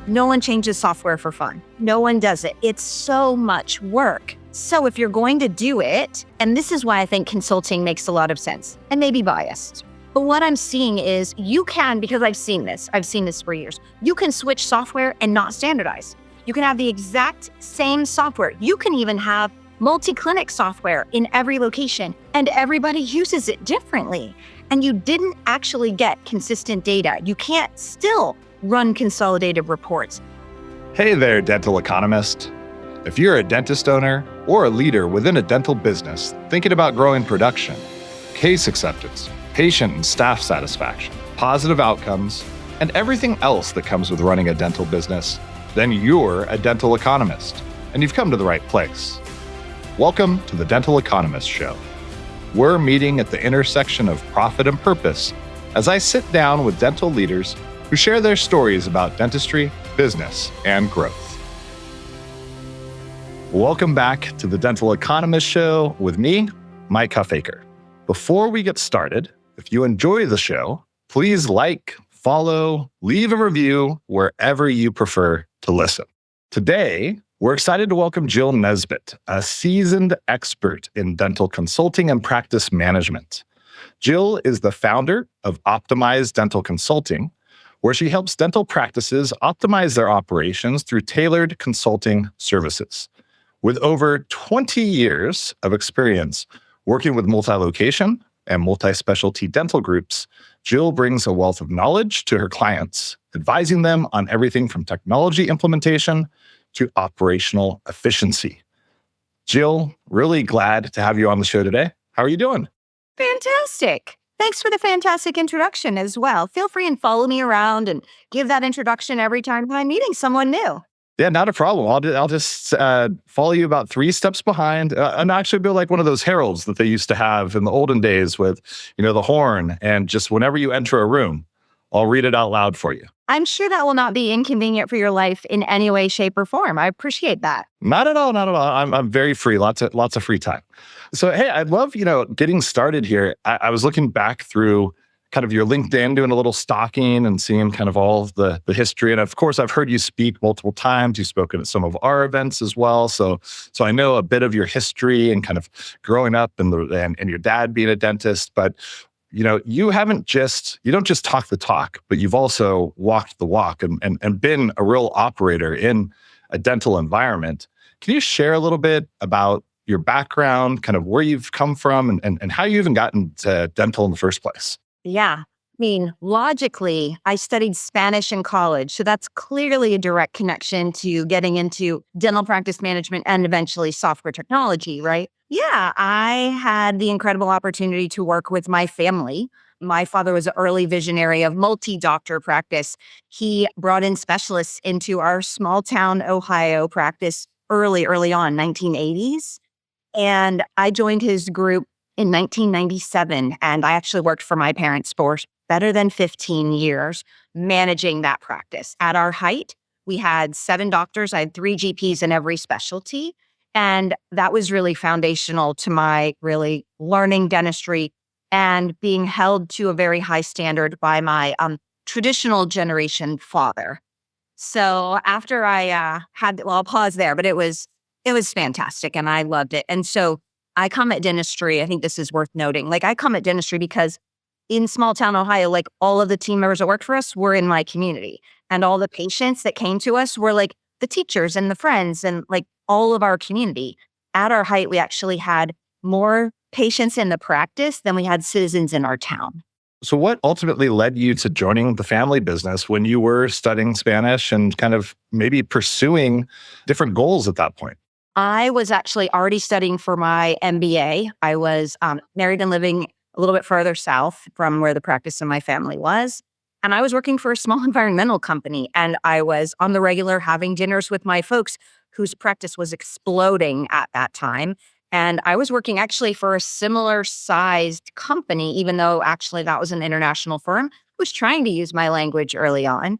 No one changes software for fun. No one does it. It's so much work. So if you're going to do it, and this is why I think consulting makes a lot of sense, and maybe biased, but what I'm seeing is you can, because I've seen this for years, you can switch software and not standardize. You can have the exact same software. You can even have multi-clinic software in every location, and everybody uses it differently. And you didn't actually get consistent data. You can't still run consolidated reports. Hey there, dental economist. If you're a dentist owner or a leader within a dental business thinking about growing production, case acceptance, patient and staff satisfaction, positive outcomes, and everything else that comes with running a dental business, then you're a dental economist, and you've come to the right place. Welcome to the Dental Economist Show. We're meeting at the intersection of profit and purpose as I sit down with dental leaders who share their stories about dentistry, business, and growth. Welcome back to the Dental Economist Show with me, Mike Huffaker. Before we get started, if you enjoy the show, please like, follow, leave a review wherever you prefer to listen. Today, we're excited to welcome Jill Nesbitt, a seasoned expert in dental consulting and practice management. Jill is the founder of Optimized Dental Consulting, where she helps dental practices optimize their operations through tailored consulting services. With over 20 years of experience working with multi-location and multi-specialty dental groups, Jill brings a wealth of knowledge to her clients, advising them on everything from technology implementation to operational efficiency. Jill, really glad to have you on the show today. How are you doing? Fantastic. Thanks for the fantastic introduction as well. Feel free and follow me around and give that introduction every time I'm meeting someone new. Yeah, not a problem. I'll just follow you about 3 steps behind and actually be like one of those heralds that they used to have in the olden days with, the horn. And just whenever you enter a room, I'll read it out loud for you. I'm sure that will not be inconvenient for your life in any way, shape, or form. I appreciate that. Not at all. Not at all. I'm very free. Lots of free time. So, hey, I'd love, getting started here. I was looking back through kind of your LinkedIn, doing a little stalking and seeing kind of all of the history. And of course, I've heard you speak multiple times. You've spoken at some of our events as well. So I know a bit of your history and kind of growing up and your dad being a dentist. But you don't just talk the talk, but you've also walked the walk and been a real operator in a dental environment. Can you share a little bit about your background, kind of where you've come from and how you even got into dental in the first place? Yeah. Logically, I studied Spanish in college. So that's clearly a direct connection to getting into dental practice management and eventually software technology, right? Yeah, I had the incredible opportunity to work with my family. My father was an early visionary of multi-doctor practice. He brought in specialists into our small town Ohio practice early on, 1980s. And I joined his group in 1997. And I actually worked for my parents for better than 15 years managing that practice. At our height, we had 7 doctors. I had 3 GPs in every specialty. And that was really foundational to my really learning dentistry and being held to a very high standard by my traditional generation father. So after I I'll pause there, but it was fantastic and I loved it. And so I come at dentistry, I think this is worth noting. I come at dentistry because in small town Ohio, all of the team members that worked for us were in my community. And all the patients that came to us were the teachers and the friends and all of our community. At our height, we actually had more patients in the practice than we had citizens in our town. So what ultimately led you to joining the family business when you were studying Spanish and kind of maybe pursuing different goals at that point? I was actually already studying for my MBA. I was married and living a little bit further south from where the practice of my family was. And I was working for a small environmental company. And I was on the regular having dinners with my folks whose practice was exploding at that time. And I was working actually for a similar sized company, even though actually that was an international firm, was trying to use my language early on.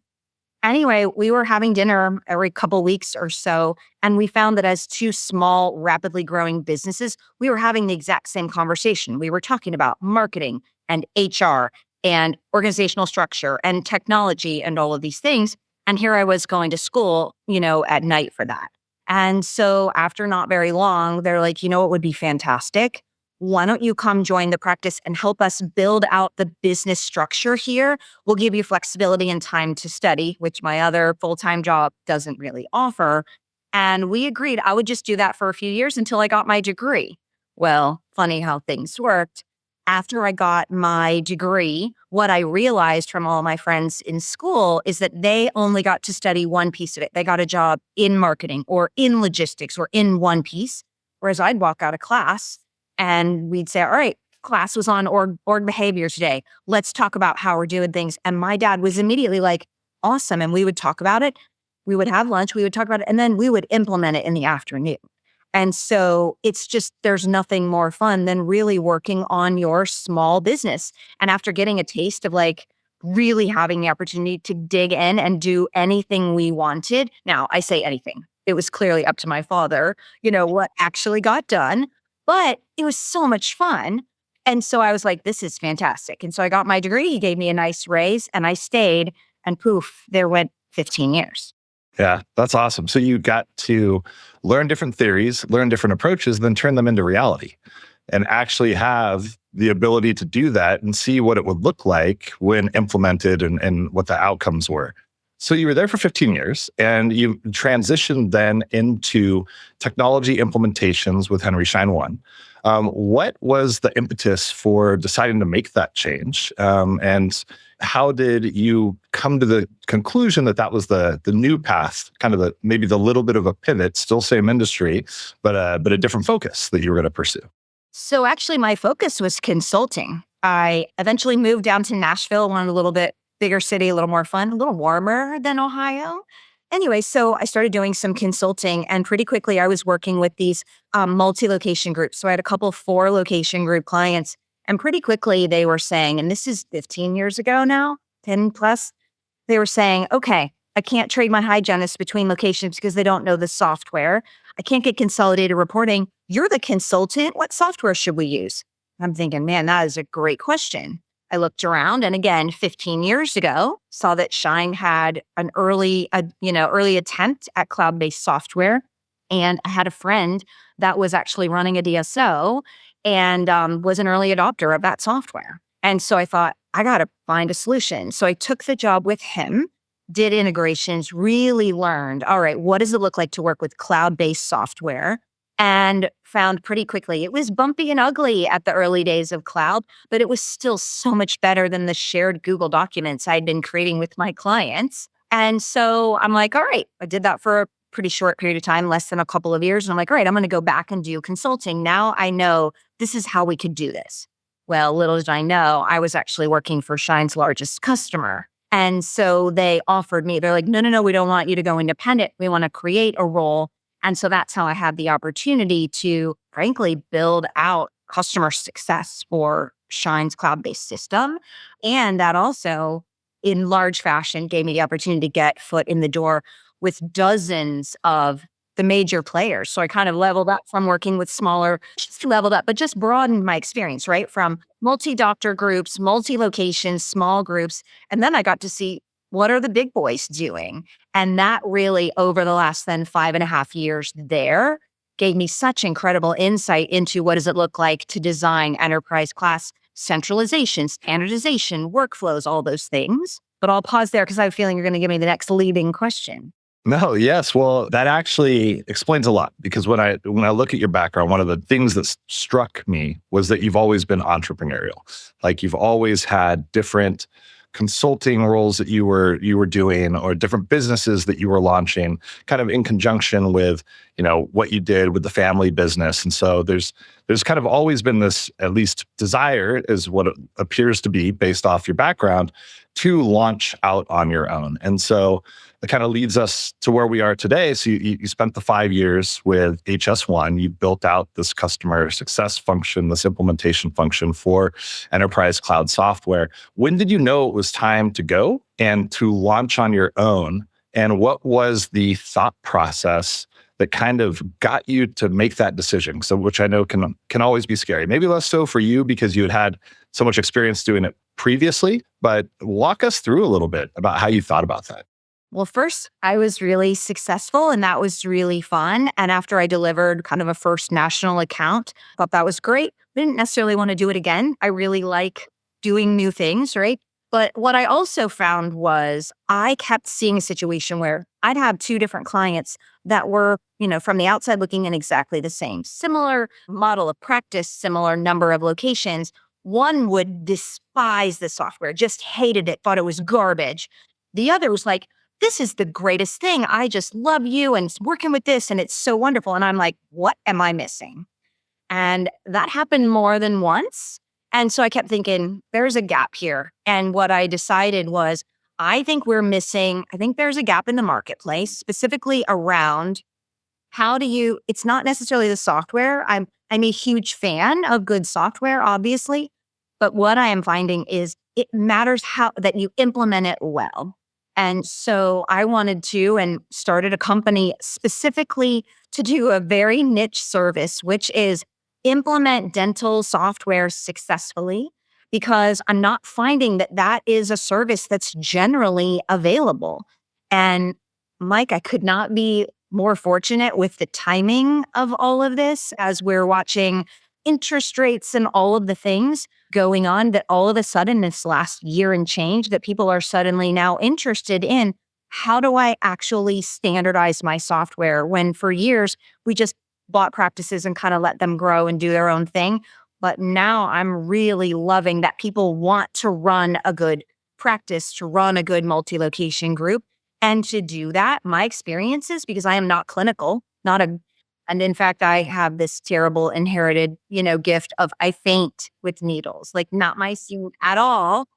Anyway, we were having dinner every couple weeks or so, and we found that as 2 small, rapidly growing businesses, we were having the exact same conversation. We were talking about marketing and HR and organizational structure and technology and all of these things. And here I was going to school, at night for that. And so after not very long, they're like, what would be fantastic? Why don't you come join the practice and help us build out the business structure here? We'll give you flexibility and time to study, which my other full-time job doesn't really offer. And we agreed I would just do that for a few years until I got my degree. Well, funny how things worked. After I got my degree, what I realized from all my friends in school is that they only got to study one piece of it. They got a job in marketing or in logistics or in one piece. Whereas I'd walk out of class and we'd say, all right, class was on org behavior today. Let's talk about how we're doing things. And my dad was immediately like, awesome. And we would talk about it. We would have lunch. We would talk about it. And then we would implement it in the afternoon. And so it's just, there's nothing more fun than really working on your small business. And after getting a taste of really having the opportunity to dig in and do anything we wanted. Now, I say anything. It was clearly up to my father, what actually got done, but it was so much fun. And so I was like, this is fantastic. And so I got my degree. He gave me a nice raise and I stayed, and poof, there went 15 years. Yeah, that's awesome. So you got to learn different theories, learn different approaches, then turn them into reality and actually have the ability to do that and see what it would look like when implemented and what the outcomes were. So you were there for 15 years and you transitioned then into technology implementations with Henry Schein One. What was the impetus for deciding to make that change? And how did you come to the conclusion that that was the new path, kind of maybe the little bit of a pivot, still same industry, but a different focus that you were going to pursue? So actually my focus was consulting. I eventually moved down to Nashville, wanted a little bit bigger city, a little more fun, a little warmer than Ohio. Anyway, so I started doing some consulting, and pretty quickly I was working with these multi-location groups. So I had a couple 4-location group clients, and pretty quickly they were saying, and this is 15 years ago now, 10 plus, they were saying, okay, I can't trade my hygienist between locations because they don't know the software. I can't get consolidated reporting. You're the consultant. What software should we use? I'm thinking, man, that is a great question. I looked around, and again, 15 years ago, saw that Schein had an early attempt at cloud-based software. And I had a friend that was actually running a DSO and was an early adopter of that software. And so I thought, I got to find a solution. So I took the job with him, did integrations, really learned, all right, what does it look like to work with cloud-based software? And found pretty quickly it was bumpy and ugly at the early days of cloud, but it was still so much better than the shared Google documents I'd been creating with my clients. And so I'm like, all right, I did that for a pretty short period of time, less than a couple of years. And I'm like, all right, I'm going to go back and do consulting. Now I know this is how we could do this. Well, little did I know, I was actually working for Schein's largest customer. And so they offered me, they're like, no, we don't want you to go independent. We want to create a role. And so that's how I had the opportunity to, frankly, build out customer success for Schein's cloud-based system. And that also, in large fashion, gave me the opportunity to get foot in the door with dozens of the major players. So I kind of leveled up from working with smaller, just leveled up, but just broadened my experience, right? From multi-doctor groups, multi-locations, small groups. And then I got to see, what are the big boys doing? And that really, over the last then 5.5 years there, gave me such incredible insight into what does it look like to design enterprise class centralization, standardization, workflows, all those things. But I'll pause there because I have a feeling you're going to give me the next leading question. No, yes. Well, that actually explains a lot, because when I look at your background, one of the things that struck me was that you've always been entrepreneurial. Like you've always had different consulting roles that you were doing, or different businesses that you were launching, kind of in conjunction with, what you did with the family business. And so there's kind of always been this, at least desire, is what it appears to be based off your background, to launch out on your own. And so it kind of leads us to where we are today. So you spent the 5 years with HS1. You built out this customer success function, this implementation function for enterprise cloud software. When did you know it was time to go and to launch on your own? And what was the thought process that kind of got you to make that decision? So, which I know can always be scary. Maybe less so for you because you had so much experience doing it previously, but walk us through a little bit about how you thought about that. Well, first, I was really successful and that was really fun. And after I delivered kind of a first national account, thought that was great. Didn't necessarily want to do it again. I really like doing new things, right? But what I also found was I kept seeing a situation where I'd have two different clients that were, from the outside looking in exactly the same, similar model of practice, similar number of locations. One would despise the software, just hated it, thought it was garbage. The other was like, this is the greatest thing. I just love you and working with this and it's so wonderful. And I'm like, what am I missing? And that happened more than once. And so I kept thinking, there's a gap here. And what I decided was, I think there's a gap in the marketplace, specifically around it's not necessarily the software. I'm a huge fan of good software, obviously. But what I am finding is it matters that you implement it well. And so I wanted to and started a company specifically to do a very niche service, which is implement dental software successfully, because I'm not finding that is a service that's generally available. And Mike, I could not be more fortunate with the timing of all of this as we're watching interest rates and all of the things going on, that all of a sudden this last year and change that people are suddenly now interested in, how do I actually standardize my software, when for years we just bought practices and kind of let them grow and do their own thing. But now I'm really loving that people want to run a good practice, to run a good multi-location group. And to do that, my experiences, because I am not clinical, and in fact, I have this terrible inherited, gift of I faint with needles, like not my scene at all.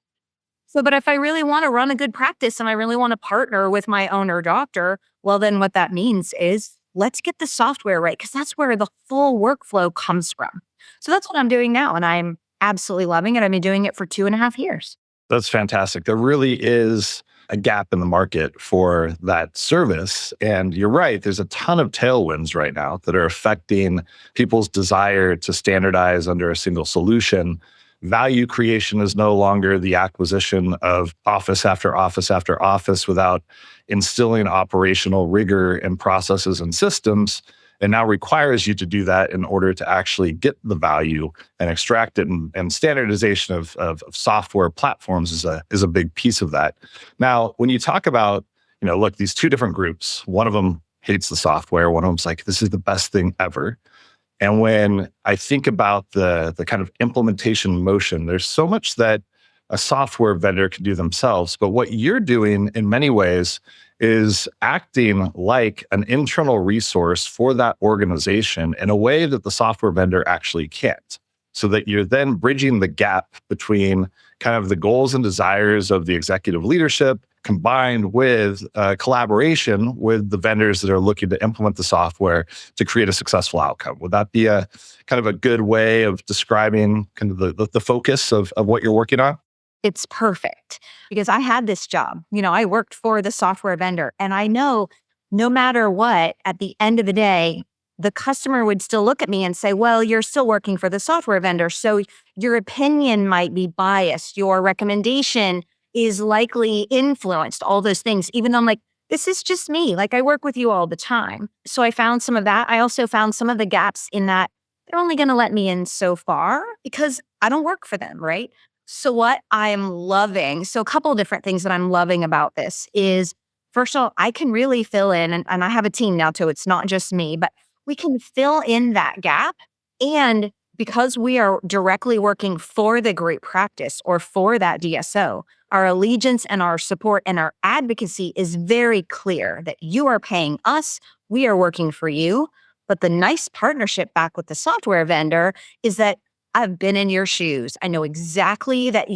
So, but if I really want to run a good practice and I really want to partner with my owner doctor, well, then what that means is let's get the software right, because that's where the full workflow comes from. So that's what I'm doing now. And I'm absolutely loving it. I've been doing it for 2.5 years. That's fantastic. There really is a gap in the market for that service. And you're right, there's a ton of tailwinds right now that are affecting people's desire to standardize under a single solution. Value creation is no longer the acquisition of office after office after office without instilling operational rigor and processes and systems. It now requires you to do that in order to actually get the value and extract it. And standardization of software platforms is a big piece of that. Now, when you talk about, look, these two different groups, one of them hates the software, one of them's like, this is the best thing ever. And when I think about the kind of implementation motion, there's so much that a software vendor can do themselves. But what you're doing in many ways is acting like an internal resource for that organization in a way that the software vendor actually can't. So that you're then bridging the gap between kind of the goals and desires of the executive leadership combined with collaboration with the vendors that are looking to implement the software to create a successful outcome. Would that be a kind of a good way of describing kind of the focus of what you're working on? It's perfect, because I had this job. I worked for the software vendor, and I know no matter what, at the end of the day, the customer would still look at me and say, well, you're still working for the software vendor, so your opinion might be biased. Your recommendation is likely influenced, all those things, even though I'm like, this is just me. Like, I work with you all the time. So I found some of that. I also found some of the gaps in that they're only going to let me in so far because I don't work for them, right? So what I'm loving, so a couple of different things that I'm loving about this is, first of all, I can really fill in, and I have a team now too, it's not just me, but we can fill in that gap. And because we are directly working for the group practice or for that DSO, our allegiance and our support and our advocacy is very clear that you are paying us, we are working for you. But the nice partnership back with the software vendor is that I've been in your shoes. I know exactly that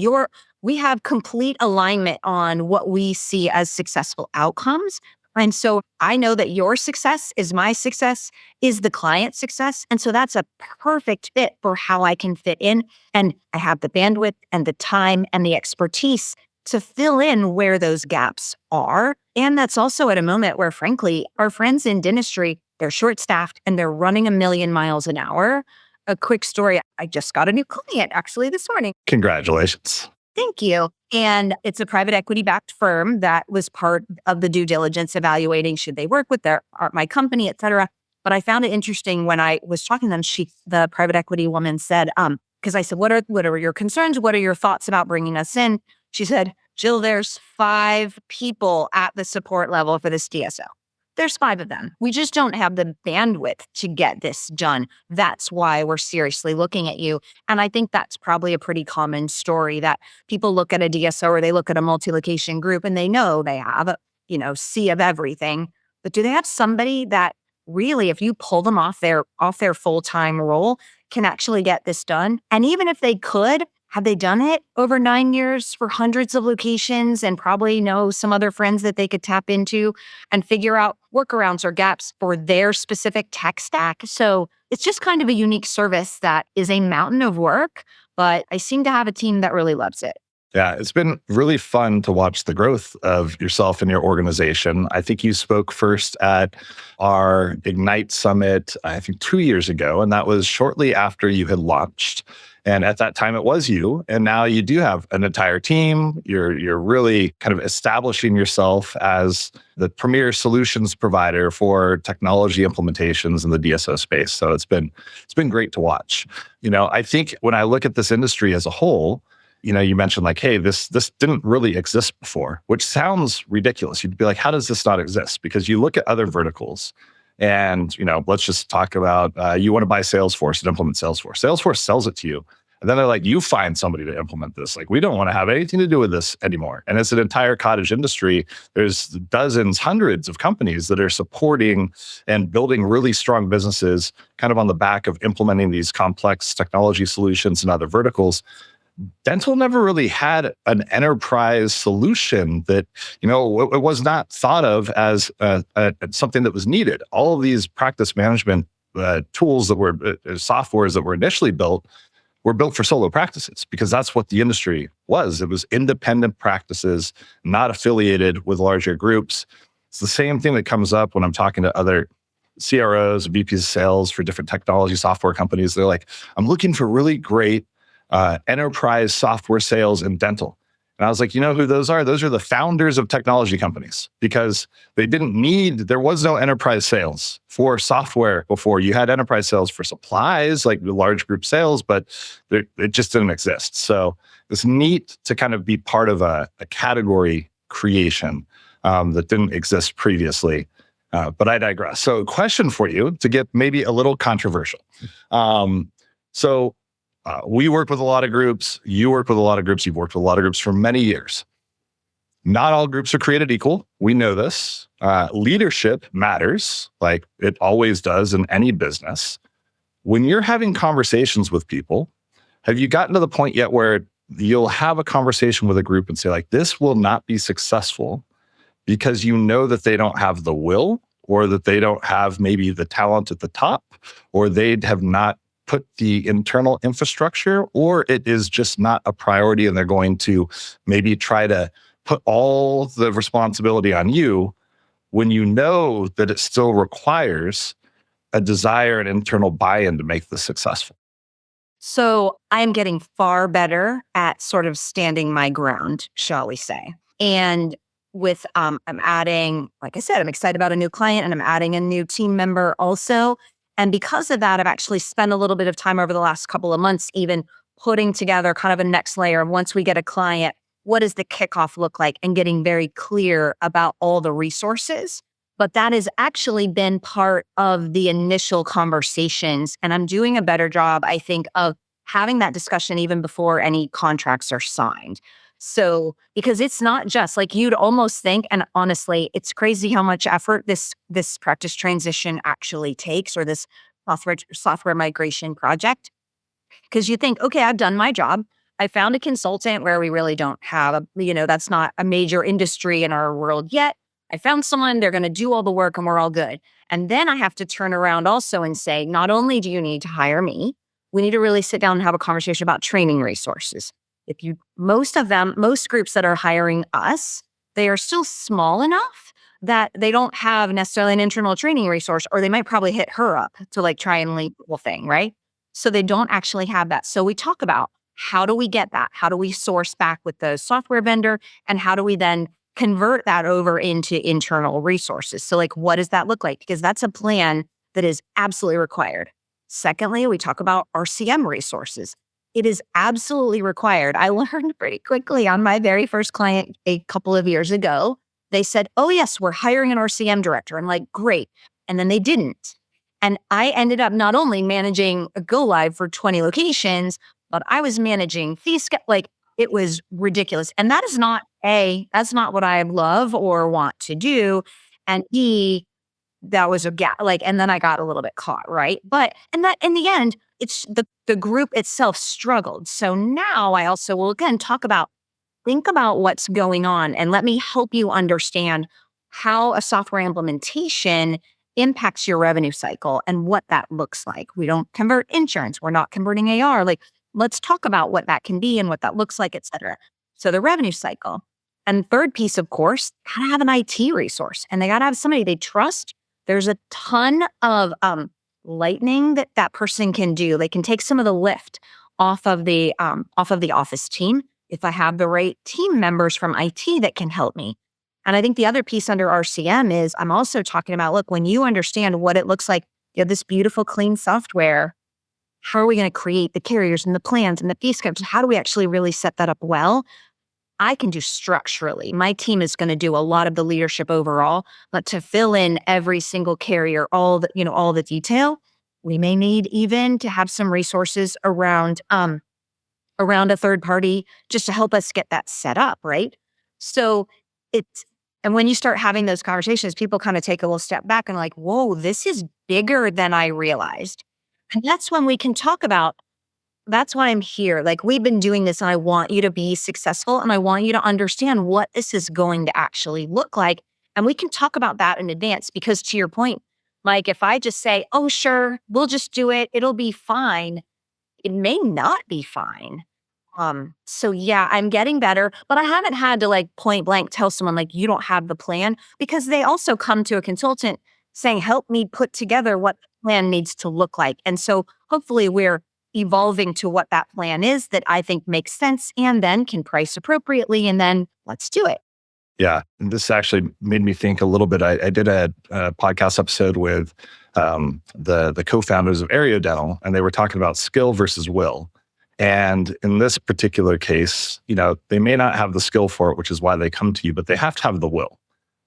we have complete alignment on what we see as successful outcomes. And so I know that your success is my success, is the client's success. And so that's a perfect fit for how I can fit in. And I have the bandwidth and the time and the expertise to fill in where those gaps are. And that's also at a moment where, frankly, our friends in dentistry, they're short-staffed and they're running 1,000,000 miles an hour. A quick story. I just got a new client actually this morning. Congratulations. Thank you. And it's a private equity backed firm that was part of the due diligence evaluating should they work with my company, et cetera. But I found it interesting when I was talking to them, the private equity woman said, because I said, what are your concerns? What are your thoughts about bringing us in? She said, Jill, there's 5 people at the support level for this DSO. There's 5 of them. We just don't have the bandwidth to get this done. That's why we're seriously looking at you. And I think that's probably a pretty common story that people look at a DSO or they look at a multi-location group and they know they have, sea of everything. But do they have somebody that really, if you pull them off their full-time role, can actually get this done? And even if they could, have they done it over 9 years for hundreds of locations and probably know some other friends that they could tap into and figure out workarounds or gaps for their specific tech stack? So it's just kind of a unique service that is a mountain of work, but I seem to have a team that really loves it. Yeah, it's been really fun to watch the growth of yourself and your organization. I think you spoke first at our Ignite Summit, I think 2 years ago, and that was shortly after you had launched. And at that time, it was you. And now you do have an entire team. You're really kind of establishing yourself as the premier solutions provider for technology implementations in the DSO space. So it's been great to watch. I think when I look at this industry as a whole, you mentioned like, hey, this didn't really exist before, which sounds ridiculous. You'd be like, how does this not exist? Because you look at other verticals and, let's just talk about, you want to buy Salesforce and implement Salesforce. Salesforce sells it to you. And then they're like, you find somebody to implement this. Like, we don't want to have anything to do with this anymore. And it's an entire cottage industry. There's dozens, hundreds of companies that are supporting and building really strong businesses kind of on the back of implementing these complex technology solutions in other verticals. Dental never really had an enterprise solution that, it was not thought of as something that was needed. All of these practice management tools that were softwares that were initially built were built for solo practices because that's what the industry was. It was independent practices, not affiliated with larger groups. It's the same thing that comes up when I'm talking to other CROs, VPs of sales for different technology software companies. They're like, I'm looking for really great enterprise software sales in dental. And I was like, you know who those are? Those are the founders of technology companies because there was no enterprise sales for software before. You had enterprise sales for supplies, like the large group sales, but it just didn't exist. So it's neat to kind of be part of a category creation that didn't exist previously. But I digress. So question for you to get maybe a little controversial. We work with a lot of groups. You work with a lot of groups. You've worked with a lot of groups for many years. Not all groups are created equal. We know this. Leadership matters, like it always does in any business. When you're having conversations with people, have you gotten to the point yet where you'll have a conversation with a group and say, like, this will not be successful because you know that they don't have the will or that they don't have maybe the talent at the top or they have not put the internal infrastructure, or it is just not a priority and they're going to maybe try to put all the responsibility on you when you know that it still requires a desire and internal buy-in to make this successful? So I am getting far better at sort of standing my ground, shall we say. And with, I'm adding, like I said, I'm excited about a new client and I'm adding a new team member also. And because of that, I've actually spent a little bit of time over the last couple of months even putting together kind of a next layer. Once we get a client, what does the kickoff look like? And getting very clear about all the resources. But that has actually been part of the initial conversations. And I'm doing a better job, I think, of having that discussion even before any contracts are signed. So, because it's not just like you'd almost think, and honestly, it's crazy how much effort this practice transition actually takes, or this software migration project. Because you think, okay, I've done my job. I found a consultant where we really don't have that's not a major industry in our world yet. I found someone, they're going to do all the work and we're all good. And then I have to turn around also and say, not only do you need to hire me, we need to really sit down and have a conversation about training resources. Most groups that are hiring us, they are still small enough that they don't have necessarily an internal training resource, or they might probably hit her up to like try and lead the whole thing, right? So they don't actually have that. So we talk about How do we get that? How do we source back with the software vendor? And how do we then convert that over into internal resources? So like, what does that look like? Because that's a plan that is absolutely required. Secondly, we talk about RCM resources. It is absolutely required. I learned pretty quickly on my very first client a couple of years ago. They said, oh, yes, we're hiring an RCM director. I'm like, great. And then they didn't. And I ended up not only managing a go live for 20 locations, but I was managing fee schedule. Like, it was ridiculous. And that is not that's not what I love or want to do. And that was a gap. Like, and then I got a little bit caught, right? But and that in the end, it's the group itself struggled. So now I also will again think about what's going on and let me help you understand how a software implementation impacts your revenue cycle and what that looks like. We don't convert insurance. We're not converting AR. Like, let's talk about what that can be and what that looks like, et cetera. So the revenue cycle. And third piece, of course, gotta have an IT resource and they gotta have somebody they trust. There's a ton of lightning that person can do. They can take some of the lift off of the office team if I have the right team members from IT that can help me. And I think the other piece under RCM is I'm also talking about, look, when you understand what it looks like, you have this beautiful, clean software. How are we going to create the carriers and the plans and the fee schedules? How do we actually really set that up well? I can do structurally. My team is going to do a lot of the leadership overall, but to fill in every single carrier, all the detail, we may need even to have some resources around a third party just to help us get that set up, right? So and when you start having those conversations, people kind of take a little step back and like, whoa, this is bigger than I realized. And that's when we can talk about, that's why I'm here. Like, we've been doing this and I want you to be successful and I want you to understand what this is going to actually look like. And we can talk about that in advance because to your point, Mike, if I just say, oh, sure, we'll just do it, it'll be fine. It may not be fine. So yeah, I'm getting better, but I haven't had to like point blank tell someone like, you don't have the plan because they also come to a consultant saying, help me put together what the plan needs to look like. And so hopefully we're evolving to what that plan is that I think makes sense and then can price appropriately. And then let's do it. Yeah. And this actually made me think a little bit. I did a podcast episode with the co-founders of Aereo Dental, and they were talking about skill versus will. And in this particular case, they may not have the skill for it, which is why they come to you, but they have to have the will.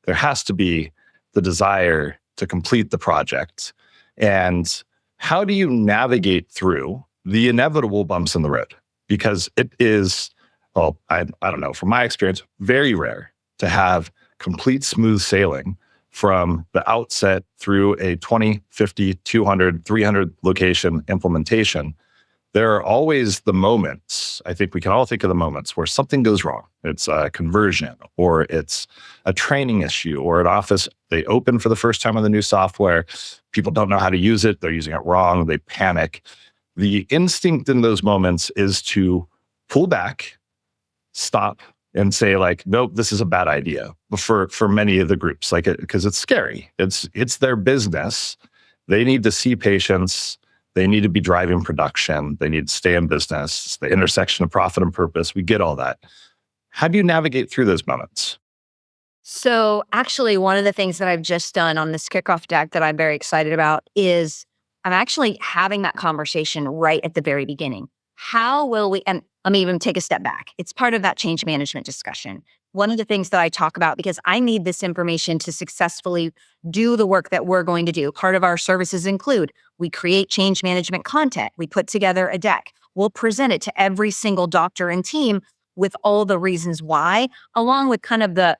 There has to be the desire to complete the project. And how do you navigate through the inevitable bumps in the road? Because it is, well, I don't know, from my experience, very rare to have complete smooth sailing from the outset through a 20, 50, 200, 300 location implementation. There are always the moments, I think we can all think of the moments where something goes wrong. It's a conversion or it's a training issue or an office, they open for the first time with the new software. People don't know how to use it. They're using it wrong. They panic. The instinct in those moments is to pull back, stop, and say like, nope, this is a bad idea for many of the groups, like because it's scary. It's their business. They need to see patients. They need to be driving production. They need to stay in business. It's the intersection of profit and purpose. We get all that. How do you navigate through those moments? So actually, one of the things that I've just done on this kickoff deck that I'm very excited about is I'm actually having that conversation right at the very beginning. How will we, and let me even take a step back. It's part of that change management discussion. One of the things that I talk about, because I need this information to successfully do the work that we're going to do. Part of our services include, we create change management content. We put together a deck. We'll present it to every single doctor and team with all the reasons why, along with kind of the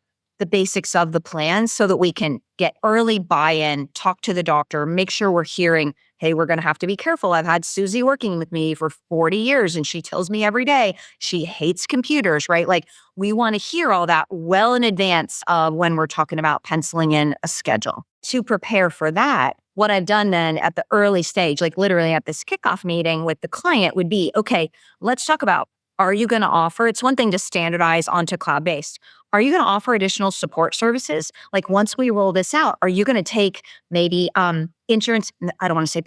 basics of the plan so that we can get early buy-in, talk to the doctor, make sure we're hearing, hey, we're going to have to be careful. I've had Susie working with me for 40 years and she tells me every day she hates computers, right? Like, we want to hear all that well in advance of when we're talking about penciling in a schedule. To prepare for that, what I've done then at the early stage, like literally at this kickoff meeting with the client would be, okay, let's talk about Are you going to offer, it's one thing to standardize onto cloud-based. Are you going to offer additional support services? Like once we roll this out, are you going to take maybe insurance? I don't want to say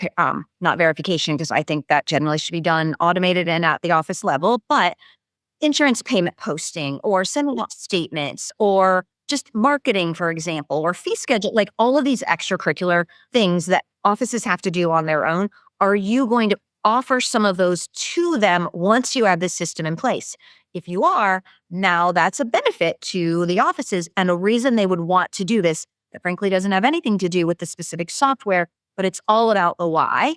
not verification because I think that generally should be done automated and at the office level, but insurance payment posting or sending out statements or just marketing, for example, or fee schedule, like all of these extracurricular things that offices have to do on their own. Are you going to offer some of those to them once you have this system in place? If you are, now that's a benefit to the offices and a reason they would want to do this that frankly doesn't have anything to do with the specific software, but it's all about the why.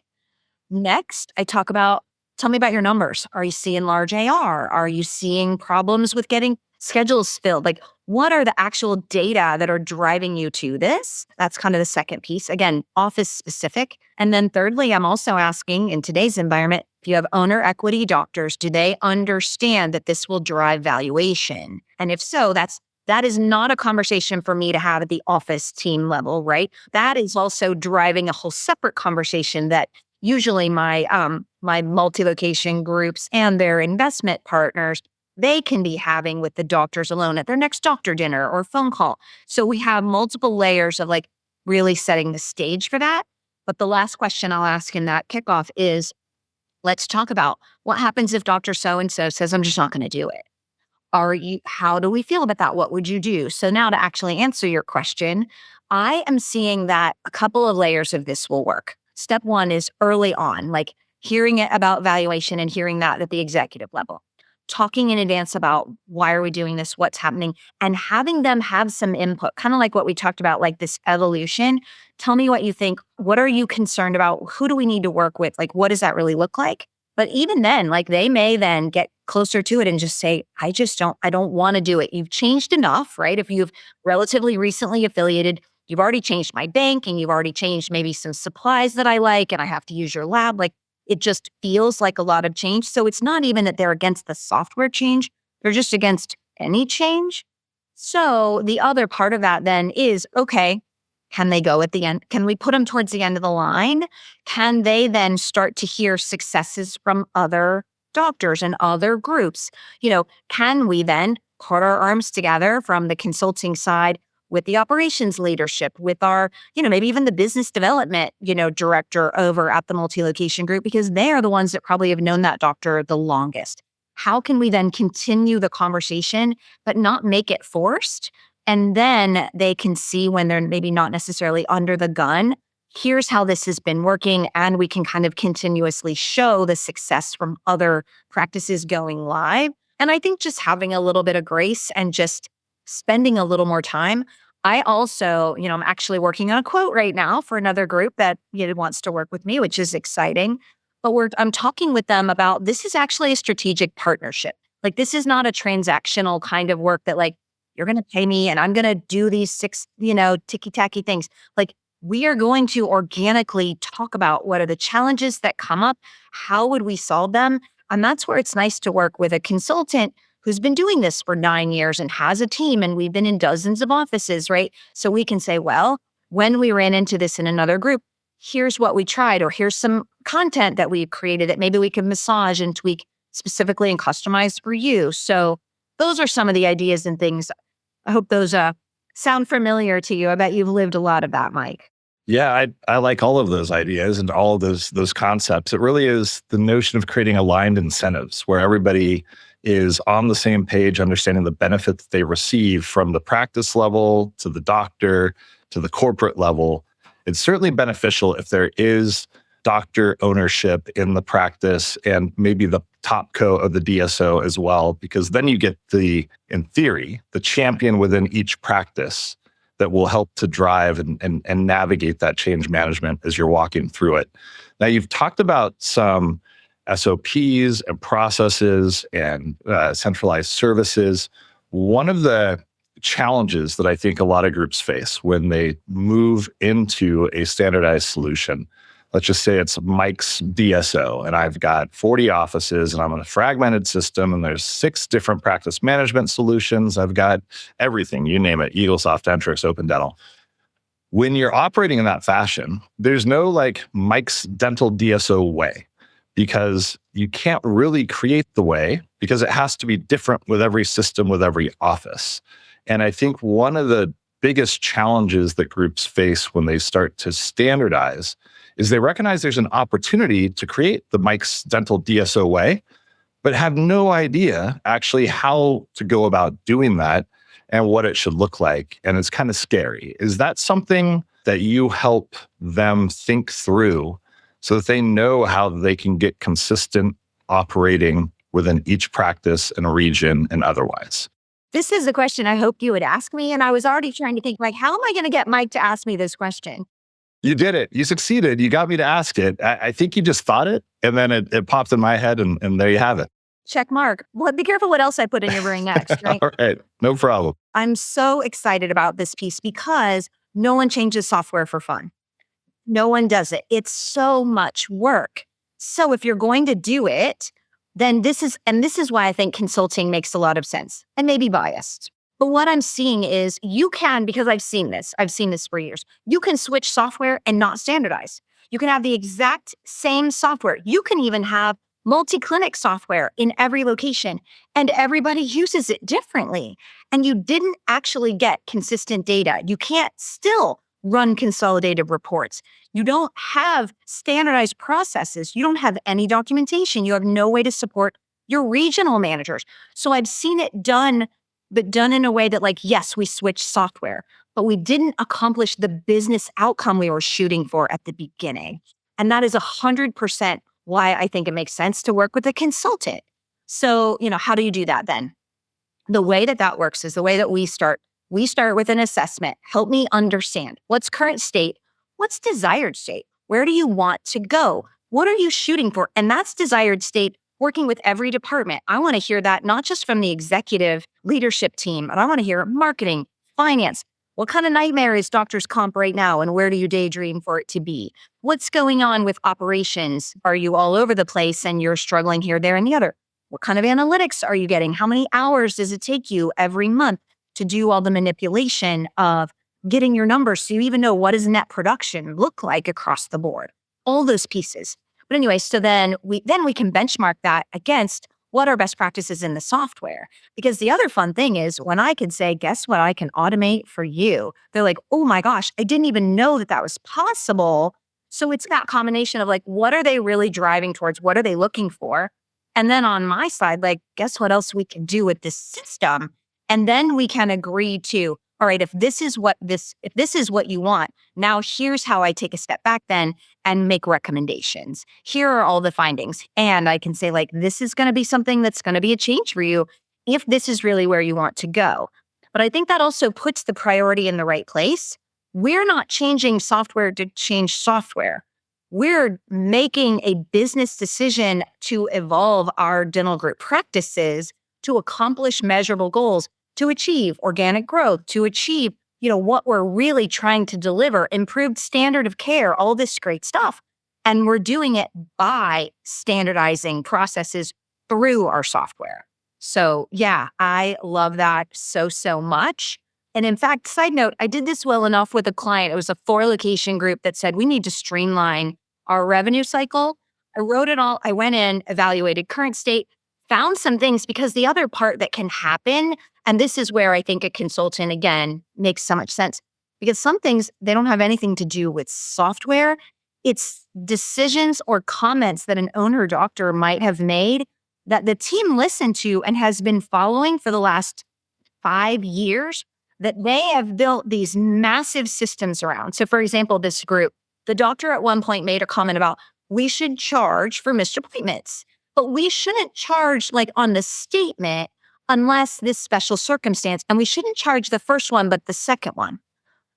Next, I talk about, tell me about your numbers. Are you seeing large AR? Are you seeing problems with getting schedules filled? Like, what are the actual data that are driving you to this? That's kind of the second piece. Again, office specific. And then thirdly, I'm also asking in today's environment, if you have owner equity doctors, do they understand that this will drive valuation? And if so, that is not a conversation for me to have at the office team level, right? That is also driving a whole separate conversation that usually my multi-location groups and their investment partners, they can be having with the doctors alone at their next doctor dinner or phone call. So we have multiple layers of like really setting the stage for that. But the last question I'll ask in that kickoff is, let's talk about what happens if Dr. So-and-so says, I'm just not going to do it. How do we feel about that? What would you do? So now to actually answer your question, I am seeing that a couple of layers of this will work. Step one is early on, like hearing it about valuation and hearing that at the executive level, talking in advance about why are we doing this, what's happening, and having them have some input, kind of like what we talked about, like this evolution. Tell me what you think. What are you concerned about? Who do we need to work with? Like, what does that really look like? But even then, like they may then get closer to it and just say, I don't want to do it. You've changed enough, right? If you've relatively recently affiliated, you've already changed my bank and you've already changed maybe some supplies that I like and I have to use your lab. Like it just feels like a lot of change. So it's not even that they're against the software change. They're just against any change. So the other part of that then is, okay, can they go at the end? Can we put them towards the end of the line? Can they then start to hear successes from other doctors and other groups? Can we then put our arms together from the consulting side with the operations leadership, with our, maybe even the business development, director over at the multi-location group, because they are the ones that probably have known that doctor the longest. How can we then continue the conversation, but not make it forced? And then they can see when they're maybe not necessarily under the gun, here's how this has been working. And we can kind of continuously show the success from other practices going live. And I think just having a little bit of grace and just spending a little more time. I also, I'm actually working on a quote right now for another group that wants to work with me, which is exciting. But I'm talking with them about this is actually a strategic partnership. Like this is not a transactional kind of work that like, you're going to pay me and I'm going to do these 6, ticky-tacky things. Like we are going to organically talk about what are the challenges that come up, how would we solve them? And that's where it's nice to work with a consultant who's been doing this for 9 years and has a team and we've been in dozens of offices, right? So we can say, well, when we ran into this in another group, here's what we tried, or here's some content that we've created that maybe we can massage and tweak specifically and customize for you. So those are some of the ideas and things. I hope those sound familiar to you. I bet you've lived a lot of that, Mike. Yeah, I like all of those ideas and all of those concepts. It really is the notion of creating aligned incentives where everybody is on the same page, understanding the benefits they receive from the practice level to the doctor to the corporate level. It's certainly beneficial if there is doctor ownership in the practice and maybe the top co of the DSO as well, because then you get in theory, the champion within each practice that will help to drive and navigate that change management as you're walking through it. Now, you've talked about some SOPs and processes and centralized services. One of the challenges that I think a lot of groups face when they move into a standardized solution, let's just say it's Mike's DSO, and I've got 40 offices, and I'm in a fragmented system, and there's 6 different practice management solutions. I've got everything, you name it, Eaglesoft, Dentrix, Open Dental. When you're operating in that fashion, there's no like Mike's dental DSO way, because you can't really create the way because it has to be different with every system, with every office. And I think one of the biggest challenges that groups face when they start to standardize is they recognize there's an opportunity to create the Mike's Dental DSO way, but have no idea actually how to go about doing that and what it should look like. And it's kind of scary. Is that something that you help them think through so that they know how they can get consistent operating within each practice and region and otherwise? This is the question I hoped you would ask me. And I was already trying to think, like, how am I going to get Mike to ask me this question? You did it. You succeeded. You got me to ask it. I think you just thought it, and then it popped in my head, and there you have it. Check mark. Well, be careful what else I put in your brain next, right? All right. No problem. I'm so excited about this piece because no one changes software for fun. No one does it. It's so much work. So if you're going to do it, then this is why I think consulting makes a lot of sense and maybe biased. But what I'm seeing is you can, because I've seen this for years, you can switch software and not standardize. You can have the exact same software. You can even have multi-clinic software in every location, and everybody uses it differently. And you didn't actually get consistent data. You can't still run consolidated reports. You don't have standardized processes. You don't have any documentation. You have no way to support your regional managers. So I've seen it done, but done in a way that, like, yes, we switched software, but we didn't accomplish the business outcome we were shooting for at the beginning. And that is 100% why I think it makes sense to work with a consultant. So, how do you do that then? The way that works is the way that we start. We start with an assessment. Help me understand what's current state, what's desired state, where do you want to go? What are you shooting for? And that's desired state, working with every department. I want to hear that not just from the executive leadership team, but I want to hear marketing, finance. What kind of nightmare is doctor's comp right now, and where do you daydream for it to be? What's going on with operations? Are you all over the place and you're struggling here, there, and the other? What kind of analytics are you getting? How many hours does it take you every month to do all the manipulation of getting your numbers so you even know what does net production look like across the board? All those pieces. But anyway, so then we can benchmark that against what are best practices in the software. Because the other fun thing is when I can say, guess what I can automate for you? They're like, oh my gosh, I didn't even know that was possible. So it's that combination of, like, what are they really driving towards? What are they looking for? And then on my side, like, guess what else we can do with this system? And then we can agree to, all right, if this is what you want, now here's how I take a step back then and make recommendations. Here are all the findings. And I can say, like, this is going to be something that's going to be a change for you if this is really where you want to go. But I think that also puts the priority in the right place. We're not changing software to change software. We're making a business decision to evolve our dental group practices to accomplish measurable goals, to achieve organic growth, to achieve, what we're really trying to deliver, improved standard of care, all this great stuff. And we're doing it by standardizing processes through our software. So yeah, I love that so much. And in fact, side note, I did this well enough with a client. It was a 4-location group that said, we need to streamline our revenue cycle. I wrote it all. I went in, evaluated current state, found some things, because the other part that can happen, and this is where I think a consultant, again, makes so much sense, because some things, they don't have anything to do with software. It's decisions or comments that an owner doctor might have made that the team listened to and has been following for the last 5 years, that they have built these massive systems around. So for example, this group, the doctor at one point made a comment about, we should charge for missed appointments, but we shouldn't charge, like, on the statement unless this special circumstance, and we shouldn't charge the first one, but the second one.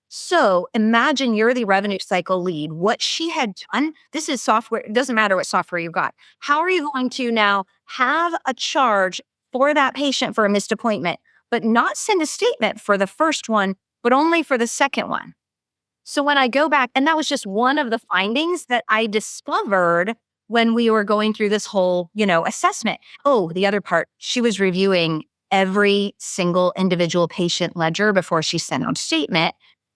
So imagine you're the revenue cycle lead. What she had done, this is software. It doesn't matter what software you've got. How are you going to now have a charge for that patient for a missed appointment, but not send a statement for the first one, but only for the second one? So when I go back, and that was just one of the findings that I discovered when we were going through this whole, assessment. Oh, the other part, she was reviewing every single individual patient ledger before she sent out a statement.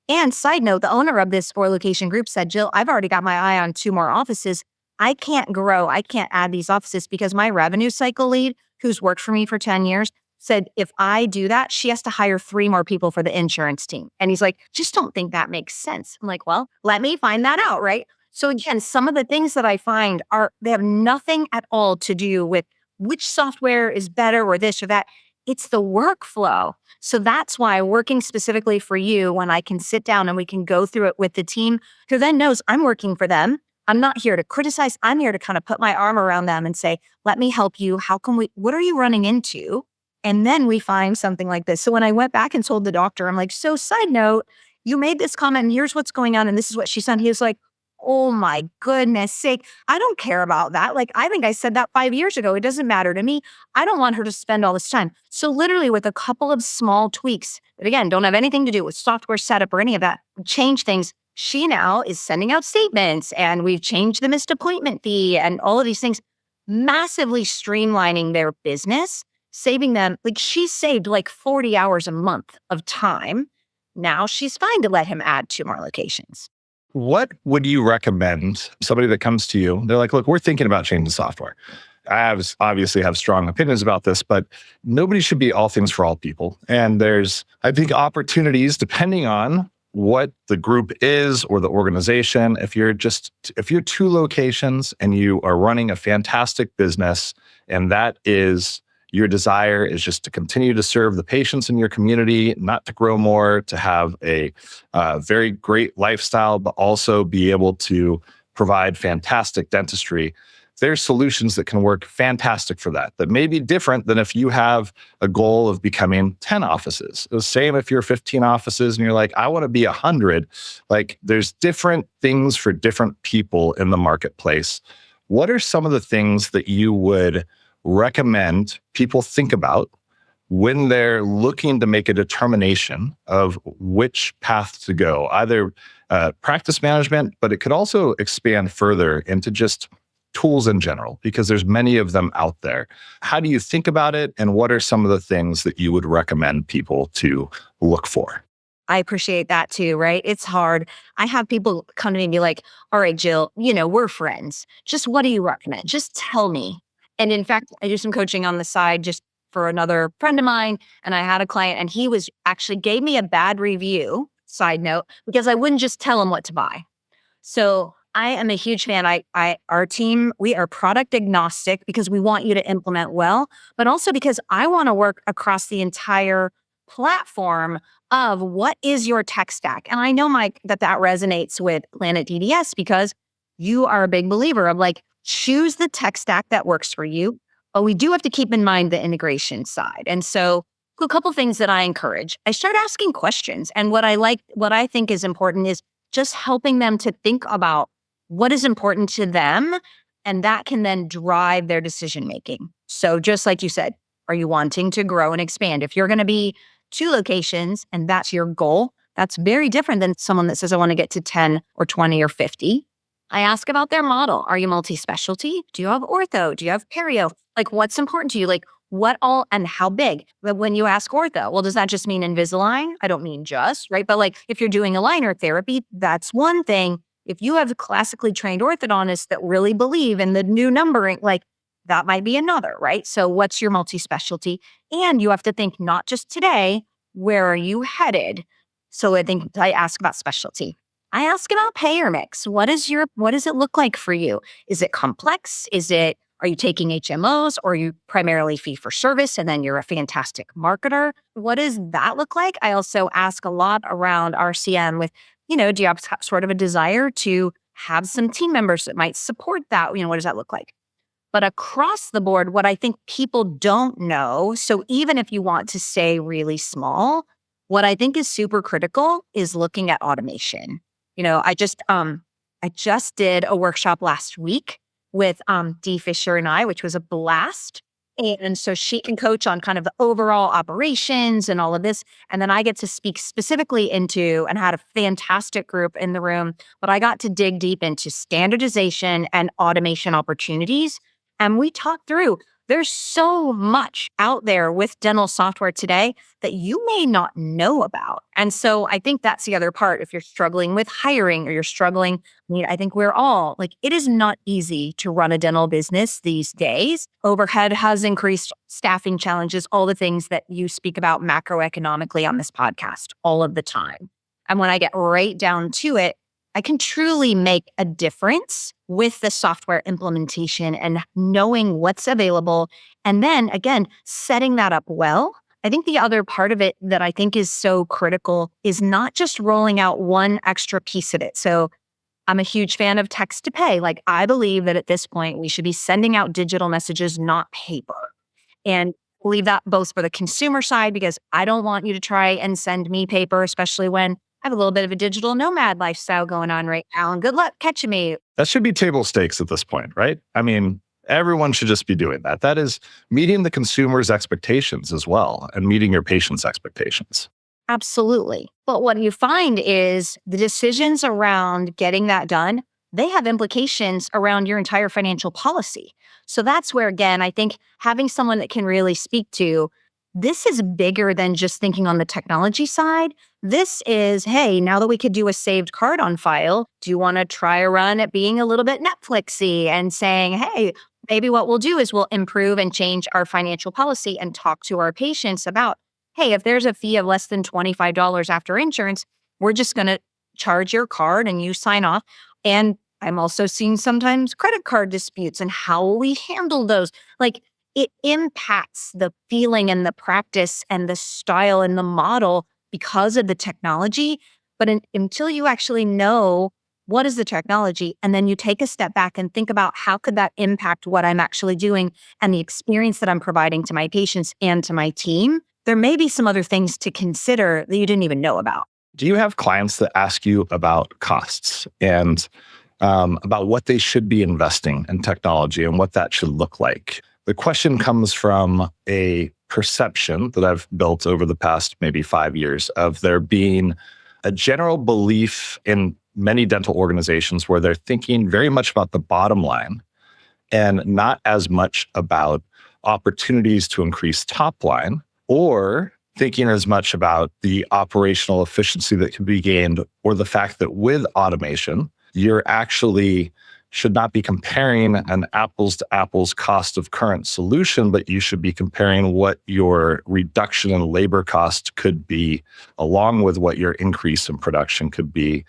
And side note, the owner of this 4-location group said, Jill, I've already got my eye on 2 more offices. I can't grow. I can't add these offices because my revenue cycle lead, who's worked for me for 10 years, said if I do that, she has to hire 3 more people for the insurance team. And he's like, just don't think that makes sense. I'm like, well, let me find that out, right? So again, some of the things that I find they have nothing at all to do with which software is better or this or that. It's the workflow. So that's why working specifically for you, when I can sit down and we can go through it with the team who then knows I'm working for them. I'm not here to criticize. I'm here to kind of put my arm around them and say, let me help you. What are you running into? And then we find something like this. So when I went back and told the doctor, I'm like, so side note, you made this comment and here's what's going on. And this is what she said. He was like, oh my goodness sake. I don't care about that. Like, I think I said that 5 years ago. It doesn't matter to me. I don't want her to spend all this time. So literally with a couple of small tweaks that again, don't have anything to do with software setup or any of that, change things. She now is sending out statements and we've changed the missed appointment fee and all of these things, massively streamlining their business, saving them. Like she saved like 40 hours a month of time. Now she's fine to let him add 2 more locations. What would you recommend somebody that comes to you? They're like, look, we're thinking about changing software. Obviously have strong opinions about this, but nobody should be all things for all people. And there's, I think, opportunities depending on what the group is or the organization. If you're 2 locations and you are running a fantastic business and that is your desire is just to continue to serve the patients in your community, not to grow more, to have a very great lifestyle, but also be able to provide fantastic dentistry. There's solutions that can work fantastic for that may be different than if you have a goal of becoming 10 offices. The same if you're 15 offices and you're like, I want to be 100. Like there's different things for different people in the marketplace. What are some of the things that you would recommend people think about when they're looking to make a determination of which path to go, either practice management, but it could also expand further into just tools in general, because there's many of them out there. How do you think about it? And what are some of the things that you would recommend people to look for? I appreciate that too, right? It's hard. I have people come to me and be like, all right, Jill, we're friends. Just what do you recommend? Just tell me. And in fact, I do some coaching on the side just for another friend of mine. And I had a client and he was actually gave me a bad review, side note, because I wouldn't just tell him what to buy. So I am a huge fan. Our team, we are product agnostic because we want you to implement well, but also because I want to work across the entire platform of what is your tech stack. And I know, Mike, that resonates with Planet DDS because you are a big believer of like, choose the tech stack that works for you. But we do have to keep in mind the integration side. And so a couple things that I encourage. I start asking questions. And what I think is important is just helping them to think about what is important to them. And that can then drive their decision making. So just like you said, are you wanting to grow and expand? If you're going to be 2 locations and that's your goal, that's very different than someone that says, I want to get to 10 or 20 or 50. I ask about their model. Are you multi-specialty? Do you have ortho? Do you have perio? Like what's important to you? Like what all and how big? But when you ask ortho, well, does that just mean Invisalign? I don't mean just, right? But like if you're doing aligner therapy, that's one thing. If you have classically trained orthodontists that really believe in the new numbering, like that might be another, right? So what's your multi-specialty? And you have to think not just today, where are you headed? So I think I ask about specialty. I ask about payer mix. What does it look like for you? Is it complex? Are you taking HMOs or are you primarily fee for service and then you're a fantastic marketer? What does that look like? I also ask a lot around RCM with, do you have sort of a desire to have some team members that might support that? What does that look like? But across the board, what I think people don't know, so even if you want to stay really small, what I think is super critical is looking at automation. I just did a workshop last week with Dee Fisher and I, which was a blast. And so she can coach on kind of the overall operations and all of this. And then I get to speak specifically into, and had a fantastic group in the room, but I got to dig deep into standardization and automation opportunities. And we talked through There's so much out there with dental software today that you may not know about. And so I think that's the other part. If you're struggling with hiring or you're struggling, I think we're all like, it is not easy to run a dental business these days. Overhead has increased, staffing challenges, all the things that you speak about macroeconomically on this podcast all of the time. And when I get right down to it, I can truly make a difference with the software implementation and knowing what's available. And then again, setting that up well. I think the other part of it that I think is so critical is not just rolling out one extra piece of it. So I'm a huge fan of text to pay. Like, I believe that at this point, we should be sending out digital messages, not paper. And believe that both for the consumer side, because I don't want you to try and send me paper, especially when I have a little bit of a digital nomad lifestyle going on right now. And good luck catching me. That should be table stakes at this point, right? I mean, everyone should just be doing that. That is meeting the consumer's expectations as well and meeting your patient's expectations. Absolutely. But what you find is the decisions around getting that done, they have implications around your entire financial policy. So that's where, again, I think having someone that can really speak to this is bigger than just thinking on the technology side. This is, hey, now that we could do a saved card on file, do you want to try a run at being a little bit Netflixy and saying, hey, maybe what we'll do is we'll improve and change our financial policy and talk to our patients about, hey, if there's a fee of less than $25 after insurance, we're just going to charge your card and you sign off. And I'm also seeing sometimes credit card disputes and how will we handle those? Like, it impacts the feeling and the practice and the style and the model because of the technology. But until you actually know what is the technology, and then you take a step back and think about how could that impact what I'm actually doing and the experience that I'm providing to my patients and to my team, there may be some other things to consider that you didn't even know about. Do you have clients that ask you about costs and about what they should be investing in technology and what that should look like? The question comes from a perception that I've built over the past maybe 5 years of there being a general belief in many dental organizations where they're thinking very much about the bottom line and not as much about opportunities to increase top line or thinking as much about the operational efficiency that can be gained or the fact that with automation, you're actually should not be comparing an apples to apples cost of current solution, but you should be comparing what your reduction in labor cost could be, along with what your increase in production could be,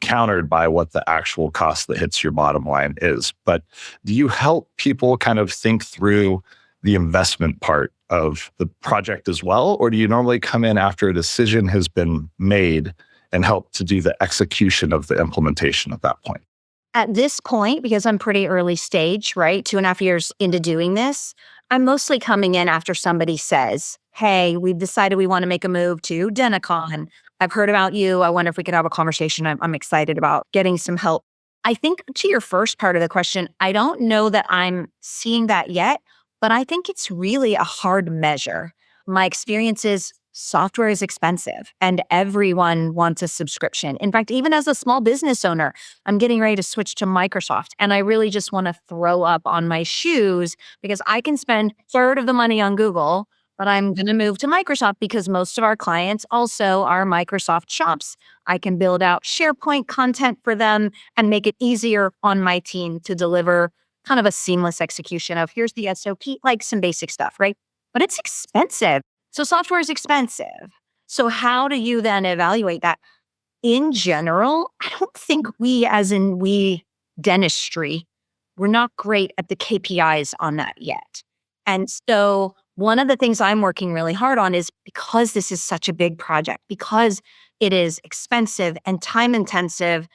countered by what the actual cost that hits your bottom line is. But do you help people kind of think through the investment part of the project as well? Or do you normally come in after a decision has been made and help to do the execution of the implementation at that point? At this point, because I'm pretty early stage, right? 2.5 years into doing this, I'm mostly coming in after somebody says, hey, we've decided we want to make a move to Denticon. I've heard about you. I wonder if we could have a conversation. I'm excited about getting some help. I think to your first part of the question, I don't know that I'm seeing that yet, but I think it's really a hard measure. My experience is software is expensive and everyone wants a subscription. In fact, even as a small business owner, I'm getting ready to switch to Microsoft and I really just want to throw up on my shoes because I can spend a third of the money on Google, but I'm going to move to Microsoft because most of our clients also are Microsoft shops. I can build out SharePoint content for them and make it easier on my team to deliver kind of a seamless execution of here's the SOP, like some basic stuff, right? But it's expensive. So software is expensive. So how do you then evaluate that? In general, I don't think we dentistry, we're not great at the KPIs on that yet. And so one of the things I'm working really hard on is because this is such a big project, because it is expensive and time intensive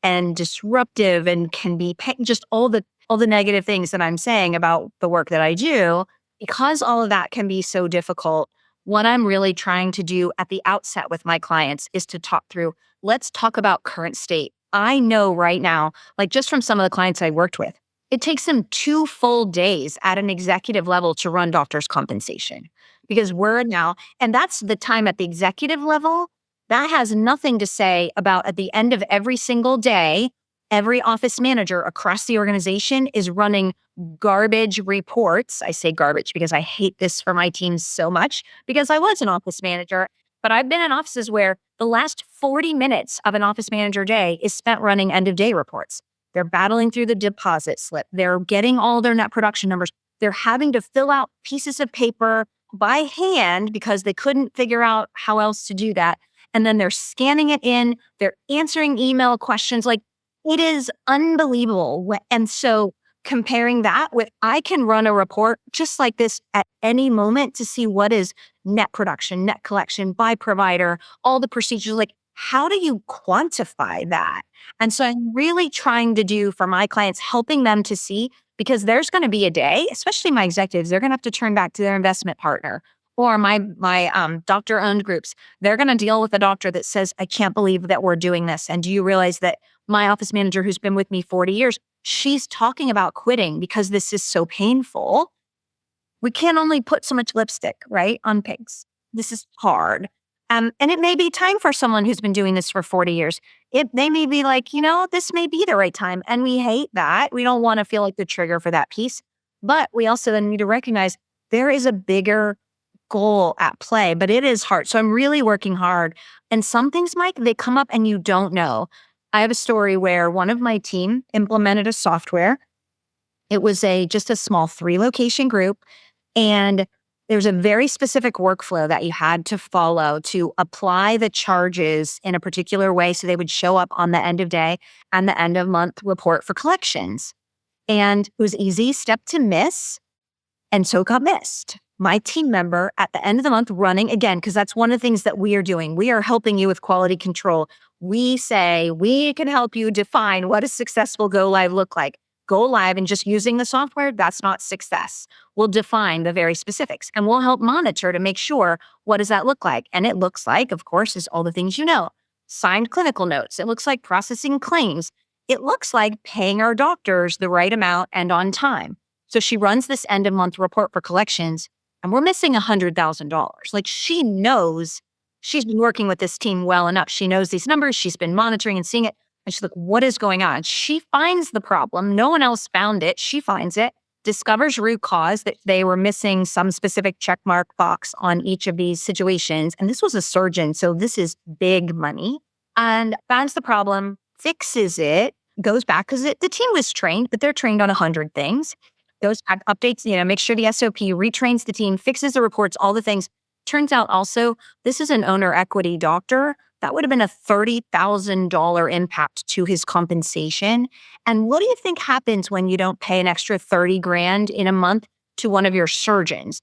and disruptive and can be just all the negative things that I'm saying about the work that I do, because all of that can be so difficult. What I'm really trying to do at the outset with my clients is to talk through, let's talk about current state. I know right now, like just from some of the clients I worked with, it takes them 2 full days at an executive level to run doctors' compensation because we're now, and that's the time at the executive level, that has nothing to say about at the end of every single day every office manager across the organization is running garbage reports. I say garbage because I hate this for my team so much because I was an office manager, but I've been in offices where the last 40 minutes of an office manager day is spent running end of day reports. They're battling through the deposit slip. They're getting all their net production numbers. They're having to fill out pieces of paper by hand because they couldn't figure out how else to do that. And then they're scanning it in. They're answering email questions. Like, it is unbelievable. And so comparing that with, I can run a report just like this at any moment to see what is net production, net collection by provider, all the procedures. Like, how do you quantify that? And so I'm really trying to do for my clients, helping them to see, because there's going to be a day, especially my executives, they're going to have to turn back to their investment partner or my doctor-owned groups. They're going to deal with a doctor that says, I can't believe that we're doing this. And do you realize that my office manager who's been with me 40 years, she's talking about quitting because this is so painful. We can't only put so much lipstick, right, on pigs. This is hard. And it may be time for someone who's been doing this for 40 years. They may be like, this may be the right time. And we hate that. We don't want to feel like the trigger for that piece. But we also then need to recognize there is a bigger goal at play, but it is hard. So I'm really working hard. And some things, Mike, they come up and you don't know. I have a story where one of my team implemented a software. It was just a small 3-location group. And there's a very specific workflow that you had to follow to apply the charges in a particular way so they would show up on the end of day and the end of month report for collections. And it was easy step to miss. And so it got missed. My team member at the end of the month running again, because that's one of the things that we are doing. We are helping you with quality control. We say we can help you define what a successful go live look like. Go live and just using the software, that's not success. We'll define the very specifics and we'll help monitor to make sure what does that look like. And it looks like, of course, is all the things you know. Signed clinical notes. It looks like processing claims. It looks like paying our doctors the right amount and on time. So she runs this end of month report for collections and we're missing $100,000. Like, she knows, she's been working with this team well enough. She knows these numbers. She's been monitoring and seeing it. And she's like, what is going on? She finds the problem. No one else found it. She finds it, discovers root cause, that they were missing some specific checkmark box on each of these situations. And this was a surgeon. So this is big money. And finds the problem, fixes it, goes back because the team was trained, but they're trained on 100 things. Goes back, updates, makes sure the SOP, retrains the team, fixes the reports, all the things. Turns out also, this is an owner equity doctor. That would have been a $30,000 impact to his compensation. And what do you think happens when you don't pay an extra 30 grand in a month to one of your surgeons?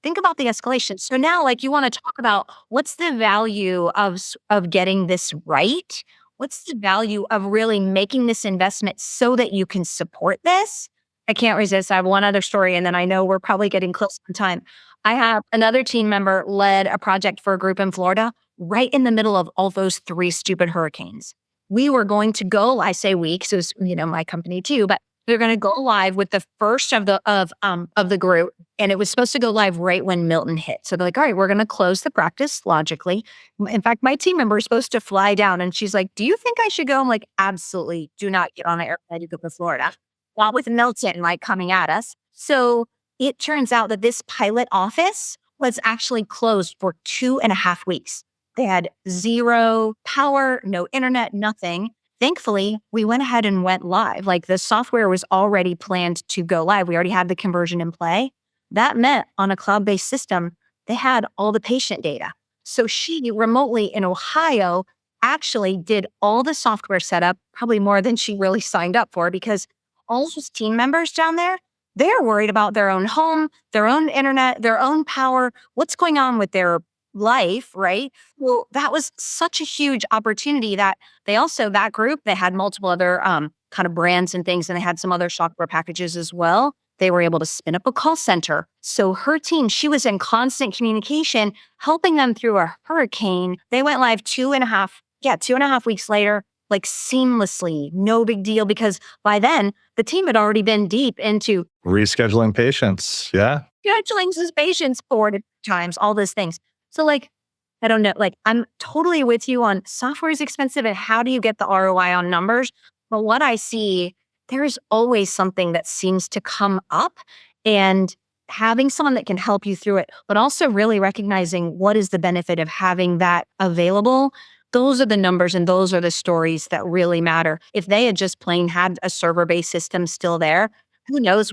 Think about the escalation. So now, you want to talk about what's the value of getting this right? What's the value of really making this investment so that you can support this? I can't resist. I have one other story, and then I know we're probably getting close on time. I have another team member led a project for a group in Florida right in the middle of all those 3 stupid hurricanes. We were going to go, I say we, because it was, my company too, but we were going to go live with the first of the group, and it was supposed to go live right when Milton hit. So they're like, all right, we're going to close the practice logically. In fact, my team member is supposed to fly down, and she's like, do you think I should go? I'm like, absolutely, do not get on an airplane to go to Florida. While with Milton coming at us. So it turns out that this pilot office was actually closed for 2.5 weeks. They had 0 power, no internet, nothing. Thankfully, we went ahead and went live. The software was already planned to go live. We already had the conversion in play. That meant on a cloud-based system, they had all the patient data. So she remotely in Ohio actually did all the software setup, probably more than she really signed up for, because all those team members down there, they're worried about their own home, their own internet, their own power, what's going on with their life, right? Well, that was such a huge opportunity that that group, they had multiple other kind of brands and things, and they had some other software packages as well. They were able to spin up a call center. So her team, she was in constant communication, helping them through a hurricane. They went live 2.5 weeks later, seamlessly, no big deal, because by then the team had already been deep into rescheduling patients. Yeah. Scheduling his patients 4 times, all those things. So I don't know, I'm totally with you on software is expensive and how do you get the ROI on numbers? But what I see, there's always something that seems to come up, and having someone that can help you through it, but also really recognizing what is the benefit of having that available. Those are the numbers and those are the stories that really matter. If they had just plain had a server-based system still there, who knows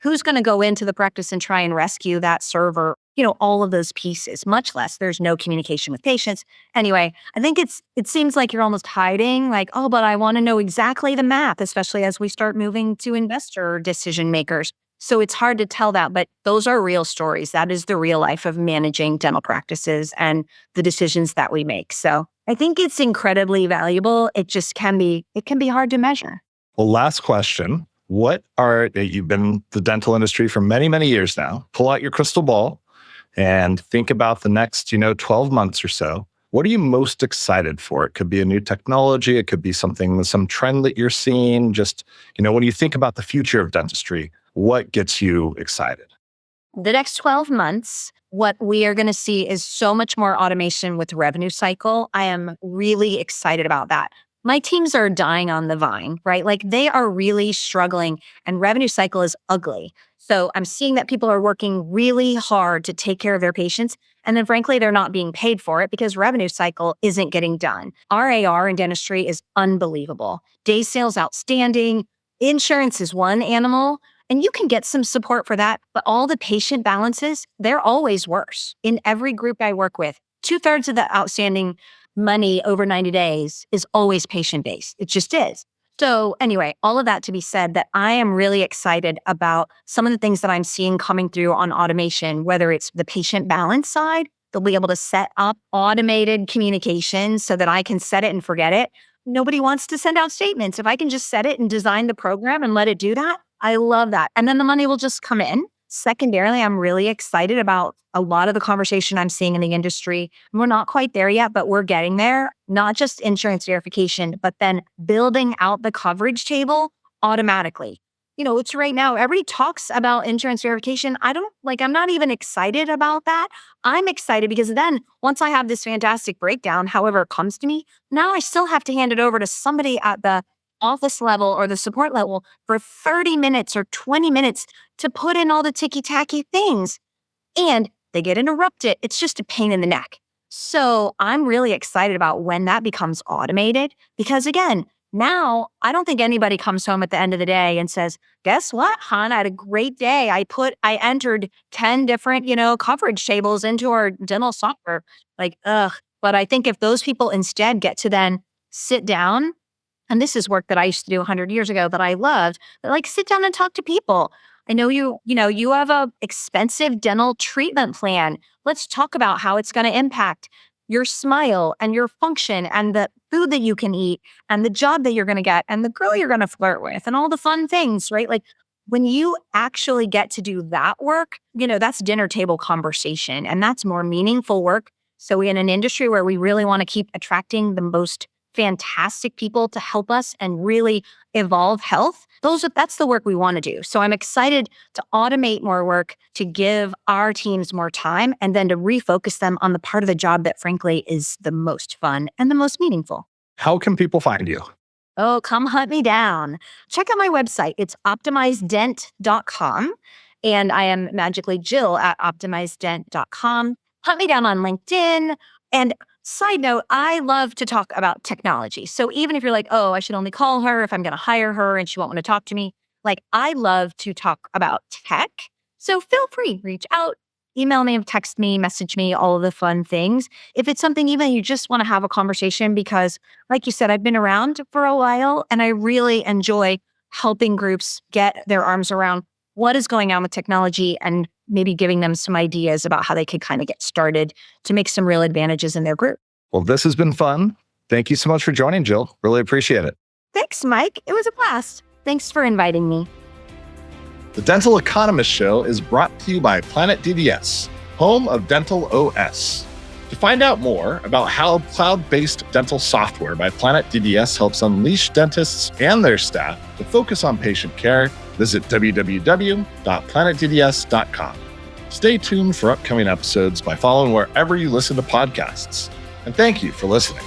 who's going to go into the practice and try and rescue that server, all of those pieces, much less there's no communication with patients. Anyway, I think it seems like you're almost hiding, like, oh, but I want to know exactly the math, especially as we start moving to investor decision makers. So it's hard to tell that, but those are real stories. That is the real life of managing dental practices and the decisions that we make. So I think it's incredibly valuable. It can be hard to measure. Well, last question. You've been in the dental industry for many, many years now. Pull out your crystal ball and think about the next, 12 months or so. What are you most excited for? It could be a new technology. It could be some trend that you're seeing. Just, when you think about the future of dentistry, what gets you excited? The next 12 months, what we are going to see is so much more automation with revenue cycle. I am really excited about that. My teams are dying on the vine, right? Like they are really struggling and revenue cycle is ugly. So I'm seeing that people are working really hard to take care of their patients. And then frankly, they're not being paid for it because revenue cycle isn't getting done. RAR in dentistry is unbelievable. Day sales outstanding. Insurance is one animal. And you can get some support for that. But all the patient balances, they're always worse. In every group I work with, 2/3 of the outstanding money over 90 days is always patient-based. It just is. So anyway, all of that to be said that I am really excited about some of the things that I'm seeing coming through on automation, whether it's the patient balance side, they'll be able to set up automated communication so that I can set it and forget it. Nobody wants to send out statements. If I can just set it and design the program and let it do that, I love that. And then the money will just come in. Secondarily, I'm really excited about a lot of the conversation I'm seeing in the industry. We're not quite there yet, but we're getting there. Not just insurance verification, but then building out the coverage table automatically. It's right now, everybody talks about insurance verification. I'm not even excited about that. I'm excited because then once I have this fantastic breakdown, however it comes to me, now I still have to hand it over to somebody at the office level or the support level for 30 minutes or 20 minutes to put in all the ticky-tacky things. And they get interrupted. It's just a pain in the neck. So I'm really excited about when that becomes automated because again, now I don't think anybody comes home at the end of the day and says, guess what, hon, I had a great day. I entered 10 different, coverage tables into our dental software. Like, ugh. But I think if those people instead get to then sit down, and this is work that I used to do 100 years ago that I loved, but like sit down and talk to people. I know you have a expensive dental treatment plan. Let's talk about how it's going to impact your smile and your function and the food that you can eat and the job that you're going to get and the girl you're going to flirt with and all the fun things, right? Like when you actually get to do that work, that's dinner table conversation and that's more meaningful work. So in an industry where we really want to keep attracting the most fantastic people to help us and really evolve health, that's the work we want to do. So I'm excited to automate more work, to give our teams more time, and then to refocus them on the part of the job that frankly is the most fun and the most meaningful. How can people find you? Oh, come hunt me down. Check out my website. It's optimizedent.com. And I am magically Jill at optimizedent.com. Hunt me down on LinkedIn. And side note, I love to talk about technology. So even if you're like, oh, I should only call her if I'm going to hire her and she won't want to talk to me, like I love to talk about tech. So feel free, reach out, email me, text me, message me, all of the fun things. If it's something even you just want to have a conversation because like you said, I've been around for a while and I really enjoy helping groups get their arms around what is going on with technology and maybe giving them some ideas about how they could kind of get started to make some real advantages in their group. Well, this has been fun. Thank you so much for joining, Jill. Really appreciate it. Thanks, Mike. It was a blast. Thanks for inviting me. The Dental Economist Show is brought to you by Planet DDS, home of Dental OS. To find out more about how cloud-based dental software by Planet DDS helps unleash dentists and their staff to focus on patient care, visit www.planetdds.com. Stay tuned for upcoming episodes by following wherever you listen to podcasts. And thank you for listening.